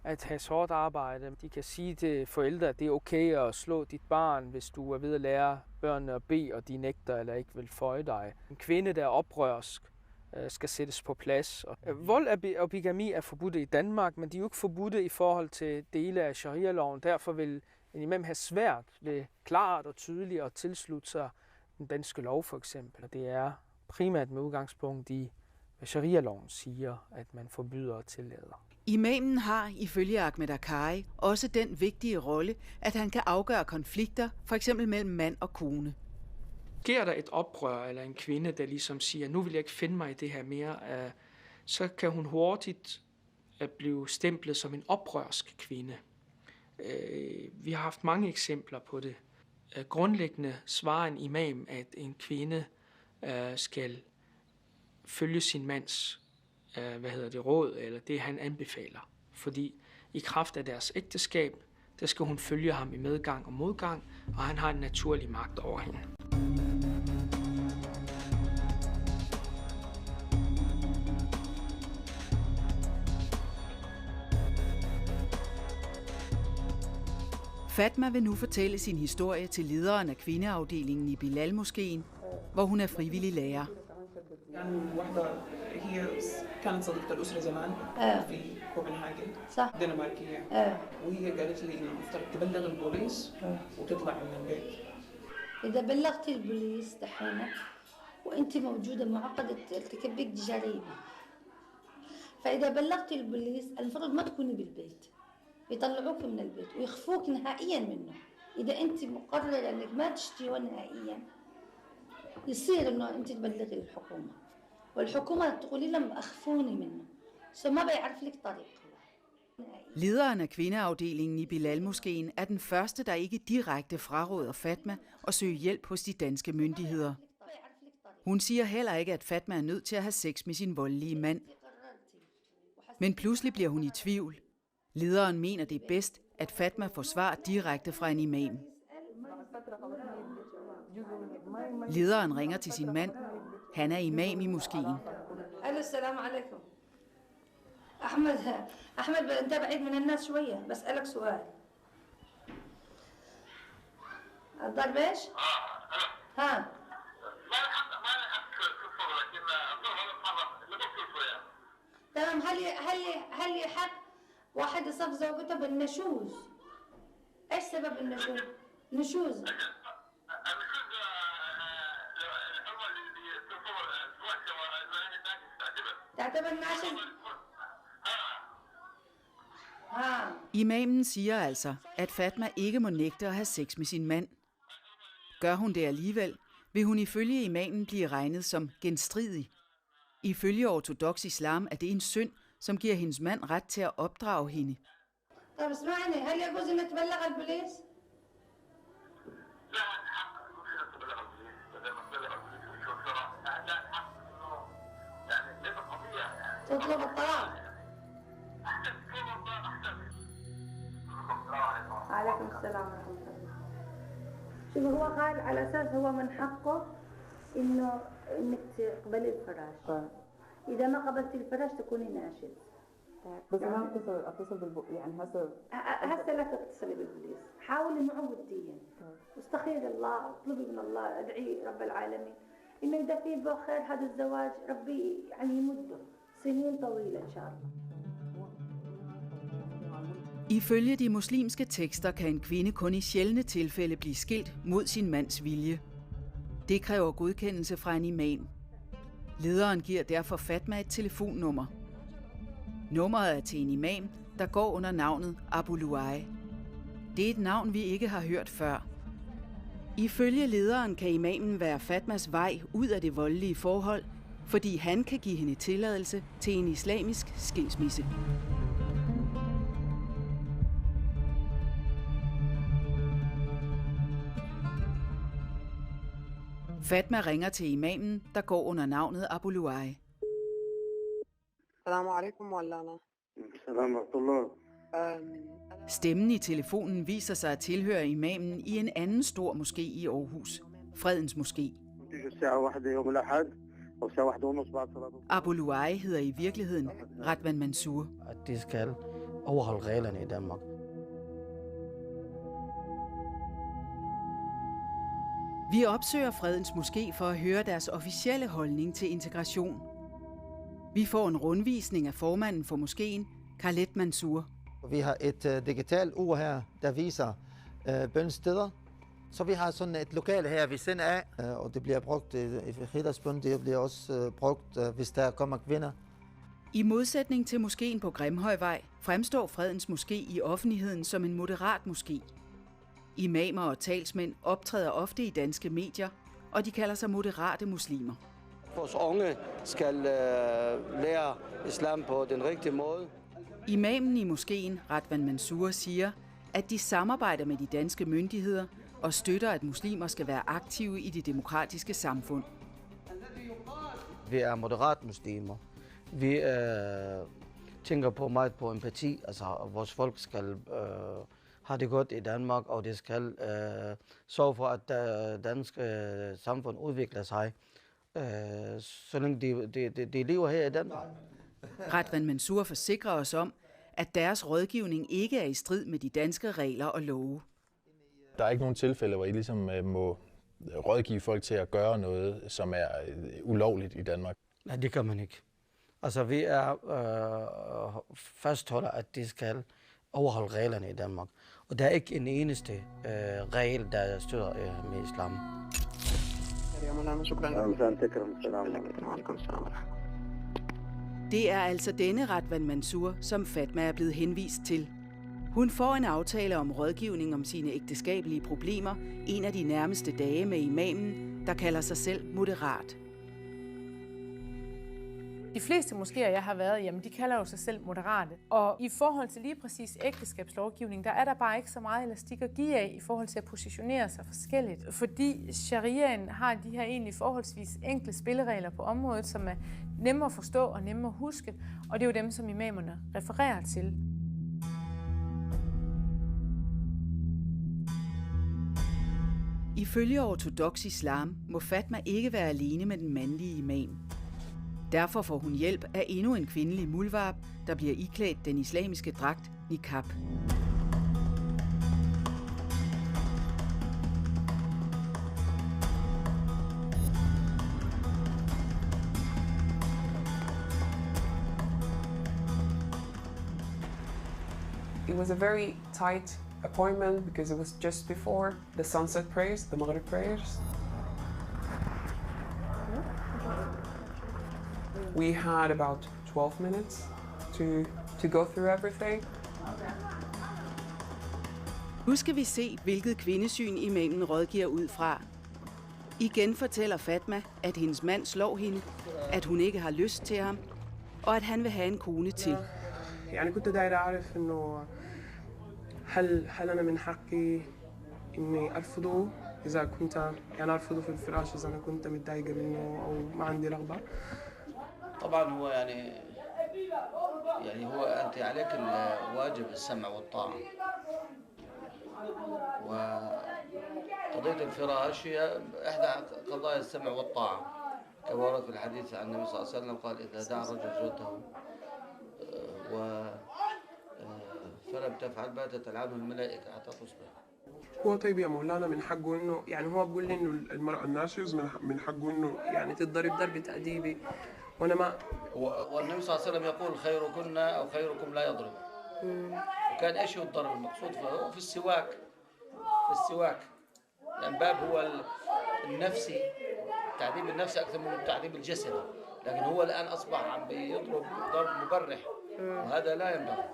at have sort arbejde. De kan sige til forældre, at det er okay at slå dit barn, hvis du er ved at lære børnene at bede, og de nægter eller ikke vil føje dig. En kvinde, der er oprørsk, skal sættes på plads. Vold og bigami er forbudte i Danmark, men de er jo ikke forbudte i forhold til dele af sharia-loven. Derfor vil en imam have svært ved klart og tydeligt at tilslutte sig den danske lov for eksempel. Det er primært med udgangspunkt i, hvad sharia-loven siger, at man forbyder og tillader. Imamen har ifølge Ahmed Akkari også den vigtige rolle, at han kan afgøre konflikter, for eksempel mellem mand og kone. Sker der et oprør eller en kvinde, der ligesom siger, nu vil jeg ikke finde mig i det her mere, så kan hun hurtigt blive stemplet som en oprørsk kvinde. Vi har haft mange eksempler på det. Grundlæggende svarer en imam, at en kvinde skal følge sin mands råd, eller det han anbefaler. Fordi i kraft af deres ægteskab, der skal hun følge ham i medgang og modgang, og han har en naturlig magt over hende. Fatma vil nu fortælle sin historie til lederen af kvindeafdelingen i Bilal-moskeen, hvor hun er frivillig lærer. هي كانت صديقة الأسرة زمان في كوبنهاجن دنماركية وهي قالت لي إنه المفترض تبلغ البوليس وتطلع من البيت. إذا بلغتي البوليس دحين وأنت موجودة معقدة ارتكاب بك جريمة، فإذا بلغتي البوليس المفروض ما تكوني بالبيت، يطلعوك من البيت ويخفوك نهائيا منه. إذا أنت مقررة إنك ما تشتيه نهائيا يصير إنه أنت تبلغي الحكومة، والحكومة تقولي لهم أخفوني منه، ما بيعرف لك طريق. Lederen af kvindeafdelingen i Bilal-moskeen er den første, der ikke direkte fraråder Fatma at søge hjælp hos de danske myndigheder. Hun siger heller ikke, at Fatma er nødt til at have sex med sin voldelige mand. Men pludselig bliver hun i tvivl. Lederen mener, det er bedst, at Fatma får svar direkte fra en imam. Lederen ringer til sin mand. Han er imam i moskeen. السلام عليكم. أحمد أنت بعيد من الناس شوية بسألك سؤال. الضرب إيش؟ ها. تمام هل يحق واحد يصف زوجته بالنشوز؟ إيش سبب النشوز؟ نشوز. تعتبر ناشز؟ Imamen siger altså, at Fatma ikke må nægte at have sex med sin mand. Gør hun det alligevel, vil hun ifølge imamen blive regnet som genstridig. Ifølge ortodoks islam er det en synd, som giver hendes mand ret til at opdrage hende. تطلب الطلاق. عليكم السلام ورحمة الله. شوف هو قال على أساس هو من حقه إنك تقبلي الفراش. إذا ما قبلتي الفراش تكوني ناشز. بس أنا أتصل يعني هسه لا تتصلي بالبوليس. حاولي معه وديا. واستخيري الله، اطلبي من الله، ادعي رب العالمين إنه إذا في به خير هذا الزواج ربي يعني يمده سنين طويلة إن شاء الله. Ifølge de muslimske tekster kan en kvinde kun i sjældne tilfælde blive skilt mod sin mands vilje. Det kræver godkendelse fra en imam. Lederen giver derfor Fatma et telefonnummer. Nummeret er til en imam, der går under navnet Abu Luai. Det er et navn, vi ikke har hørt før. Ifølge lederen kan imamen være Fatmas vej ud af det voldelige forhold, fordi han kan give hende tilladelse til en islamisk skilsmisse. Fatma ringer til imamen, der går under navnet Abu Luai. Assalamu alaikum wallana. Salam rahmatullah. Stemmen i telefonen viser sig at tilhøre imamen i en anden stor moské i Aarhus, Fredens Moské. Abu Luai hedder i virkeligheden Radwan Mansour. At de skal overholde reglerne i Danmark. Vi opsøger Fredens Moské for at høre deres officielle holdning til integration. Vi får en rundvisning af formanden for moskeen, Khaled Mansour. Vi har et digitalt ur her, der viser bønnesteder. Så vi har sådan et lokale her ved siden af, og det bliver brugt i fredagsbøn. Det bliver også brugt, hvis der kommer kvinder. I modsætning til moskeen på Grimhøjvej fremstår Fredens Moské i offentligheden som en moderat moské. Imamer og talsmænd optræder ofte i danske medier, og de kalder sig moderate muslimer. Vores unge skal lære islam på den rigtige måde. Imamen i moskeen, Radwan Mansour, siger, at de samarbejder med de danske myndigheder og støtter, at muslimer skal være aktive i det demokratiske samfund. Vi er moderat muslimer. Vi tænker på meget på empati. Altså, vores folk skal have det godt i Danmark, og det skal sørge for, at det danske samfund udvikler sig, så længe de lever her i Danmark. Radwan Mansour forsikrer os om, at deres rådgivning ikke er i strid med de danske regler og love. Der er ikke nogen tilfælde, hvor I ligesom må rådgive folk til at gøre noget, som er ulovligt i Danmark. Nej, det kan man ikke. Altså, vi er fastholder, at de skal overholde reglerne i Danmark. Og der er ikke en eneste regel, der støtter med islam. Det er altså denne Radwan Mansour, som Fatma er blevet henvist til. Hun får en aftale om rådgivning om sine ægteskabelige problemer en af de nærmeste dage med imamen, der kalder sig selv moderat. De fleste moskéer, jeg har været i, de kalder jo sig selv moderate. Og i forhold til lige præcis ægteskabslovgivning, der er der bare ikke så meget elastik at give af i forhold til at positionere sig forskelligt. Fordi shariaen har de her egentlig forholdsvis enkle spilleregler på området, som er nemme at forstå og nemme at huske. Og det er jo dem, som imamerne refererer til. Ifølge ortodoks islam må Fatma ikke være alene med den mandlige imam. Derfor får hun hjælp af endnu en kvindelig mulvarp, der bliver iklædt den islamiske dragt niqab. It was a very tight appointment because it was just before the sunset prayers, the Maghrib prayers. We had about 12 minutes to go through everything. Nu skal vi se, hvilket kvindesyn imamen rådgiver ud fra. Igen fortæller Fatma, at hendes mand slår hende, at hun ikke har lyst til ham, og at han vil have en kone til. يعني كنت داير أعرف إنه هل أنا من حقي إني أرفضه إذا كنت يعني أرفضه في الفراش إذا أنا كنت متضايقة منه أو ما عندي رغبة. طبعا هو يعني هو أنت عليك الواجب السمع والطاعة. وقضية الفراش هي إحدى قضايا السمع والطاعة. كما ورد في الحديث عن النبي صلى الله عليه وسلم قال إذا دعا الرجل زوجته فلم تفعل باتت تلعنه الملائكة حتى تصبح. هو طيب يا مولانا من حقه إنه يعني هو بيقول لي إنه المرأة الناشز من حقه إنه يعني تتضرب ضرب تأديبي وأنا ما. والنبي صلى الله عليه وسلم يقول خيركن أو خيركم لا يضرب. وكان إيش هو الضرب المقصود في السواك. في السواك. لأن باب هو النفسي التعذيب النفسي أكثر من التعذيب الجسدي. لكن هو الآن أصبح عم بيضرب ضرب مبرح وهذا لا ينبغي.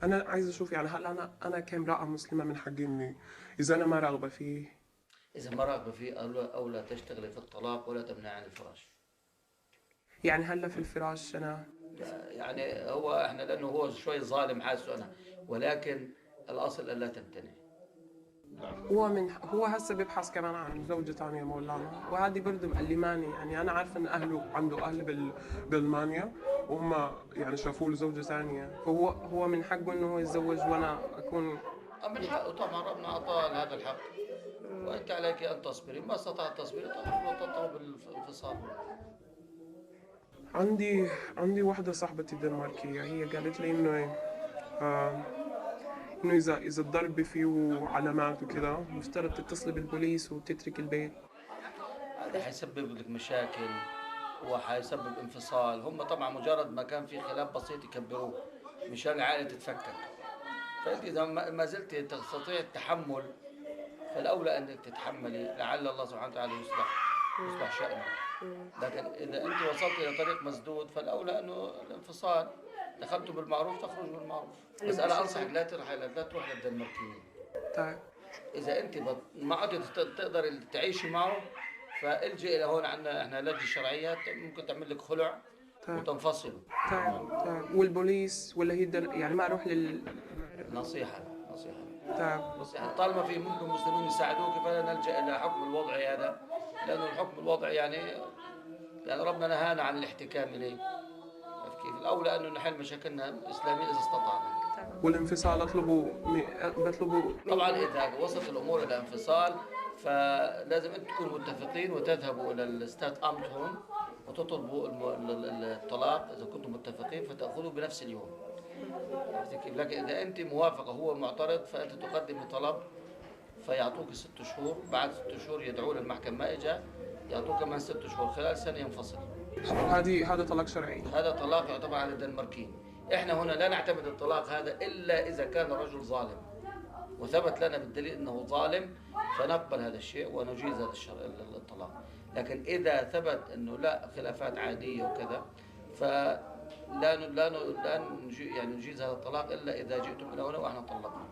أنا عايز أشوف يعني هل أنا كامرأة مسلمة من حقي إني إذا أنا ما راغبة فيه. إذا ما راغبة فيه أو لا تشتغلي في الطلاق ولا تمنع عن الفراش. يعني هلا في الفراش أنا. يعني هو إحنا لأنه هو شوي ظالم حاسه أنا ولكن الأصل ألا تمتنع. هو هسه بيبحث كمان عن زوجة ثانية مولانا وهذه برضه مألماني يعني أنا عارفة إن أهله عنده أهل بألمانيا وهم يعني شافوا له زوجة ثانية فهو من حقه إنه هو يتزوج وأنا أكون. من حقه طبعا ربنا أعطاه هذا الحق وأنت عليك أن تصبري ما استطعت تصبري تطلب الانفصال. عندي واحدة صاحبتي دنماركية هي قالت لي إنه إذا الضرب فيه علامات وكذا مفترض تتصلي بالبوليس وتترك البيت. هذا حيسبب لك مشاكل وحيسبب انفصال. هم طبعا مجرد ما كان في خلاف بسيط يكبروه مشان العائلة تتفكك. فأنت إذا ما زلت تستطيع التحمل فالأولى أنك تتحملي لعل الله سبحانه وتعالى يصلح شأنه. لكن إذا أنت وصلت إلى طريق مسدود فالأولى أنه الانفصال. دخلتوا بالمعروف تخرجوا بالمعروف. بس أنا أنصحك لا تروح للدنماركيين. طيب. إذا أنت ما عدت تقدر تعيشي معه فالجئ إلى هون عندنا إحنا لجنة شرعية ممكن تعمل لك خلع وتنفصلوا. طيب. والبوليس ولا هي يعني ما أروح نصيحة. طيب. طالما في ممكن مسلمين يساعدوك فلا نلجأ إلى حكم الوضعي هذا، لأنه الحكم الوضعي يعني ربنا نهانا عن الاحتكام إليه. كيف الأولى أنه نحل مشاكلنا إسلامية إذا استطعنا. والانفصال بطلبوا طبعا إذا وصلت الأمور إلى انفصال فلازم أنتم تكونوا متفقين وتذهبوا إلى الستات أمت هون وتطلبوا الطلاق إذا كنتم متفقين فتأخذوا بنفس اليوم. لكن إذا أنت موافقة هو معترض فأنت تقدمي طلب فيعطوك 6 شهور. بعد 6 شهور يدعون المحكمة ما إجا يعطوك كمان 6 شهور. خلال سنة ينفصل. هذا طلاق شرعي. هذا طلاق يعتبر على الدنماركيين. إحنا هنا لا نعتمد الطلاق هذا إلا إذا كان الرجل ظالم وثبت لنا بالدليل أنه ظالم فنقبل هذا الشيء ونجيز هذا الطلاق. لكن إذا ثبت أنه لا خلافات عادية وكذا لا نجيز هذا الطلاق إلا إذا جئتم إلى هنا وإحنا طلقنا.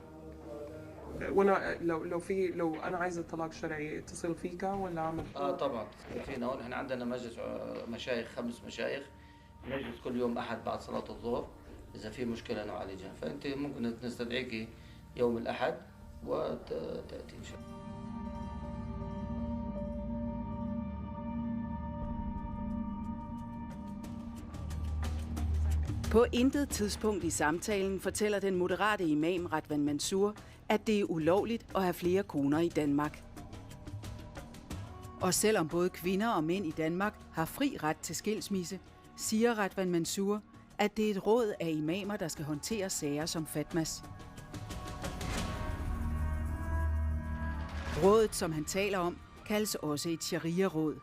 وانا لو انا عايز الطلاق شرعي اتصل فيك ولا اعمل؟ طبعا فينا هون. احنا عندنا مجلس مشايخ 5 مشايخ نجلس كل يوم احد بعد صلاه الظهر اذا في مشكله نعالجها. فانت ممكن نستدعيك يوم الاحد وتاتي ان شاء الله. På intet tidspunkt i samtalen fortæller den moderate imam Radwan Mansour, at det er ulovligt at have flere koner i Danmark. Og selvom både kvinder og mænd i Danmark har fri ret til skilsmisse, siger Radwan Mansour, at det er et råd af imamer, der skal håndtere sager som Fatmas. Rådet, som han taler om, kaldes også et sharia-råd.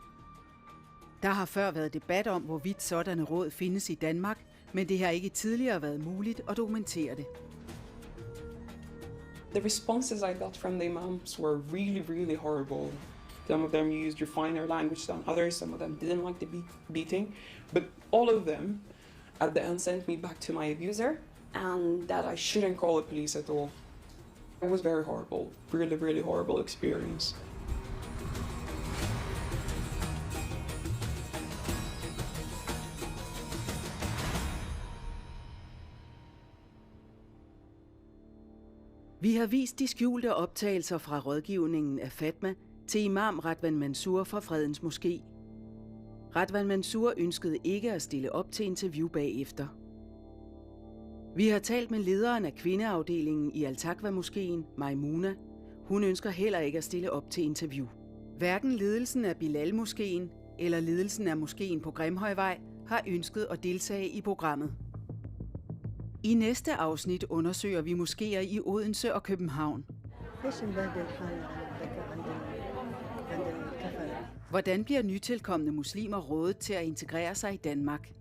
Der har før været debat om, hvorvidt sådanne råd findes i Danmark, men det har ikke tidligere været muligt at dokumentere det. The responses I got from the imams were really horrible. Some of them used refiner language than others, some of them didn't like the beating, but all of them at the end sent me back to my abuser and that I shouldn't call the police at all. It was very horrible, really horrible experience. Vi har vist de skjulte optagelser fra rådgivningen af Fatma til imam Radwan Mansour fra Fredens Moské. Radwan Mansour ønskede ikke at stille op til interview bagefter. Vi har talt med lederen af kvindeafdelingen i Al-Taqwa-moskeen, Maimuna. Hun ønsker heller ikke at stille op til interview. Hverken ledelsen af Bilal-moskeen eller ledelsen af moskeen på Grimhøjvej har ønsket at deltage i programmet. I næste afsnit undersøger vi moskéer i Odense og København. Hvordan bliver nytilkomne muslimer rådet til at integrere sig i Danmark?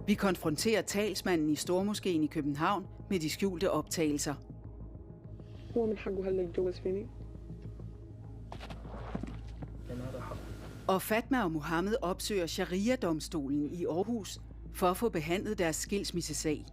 Vi konfronterer talsmanden i Stormoskeen i København med de skjulte optagelser. Og Fatma og Mohammed opsøger Sharia-domstolen i Aarhus for at få behandlet deres skilsmissesag.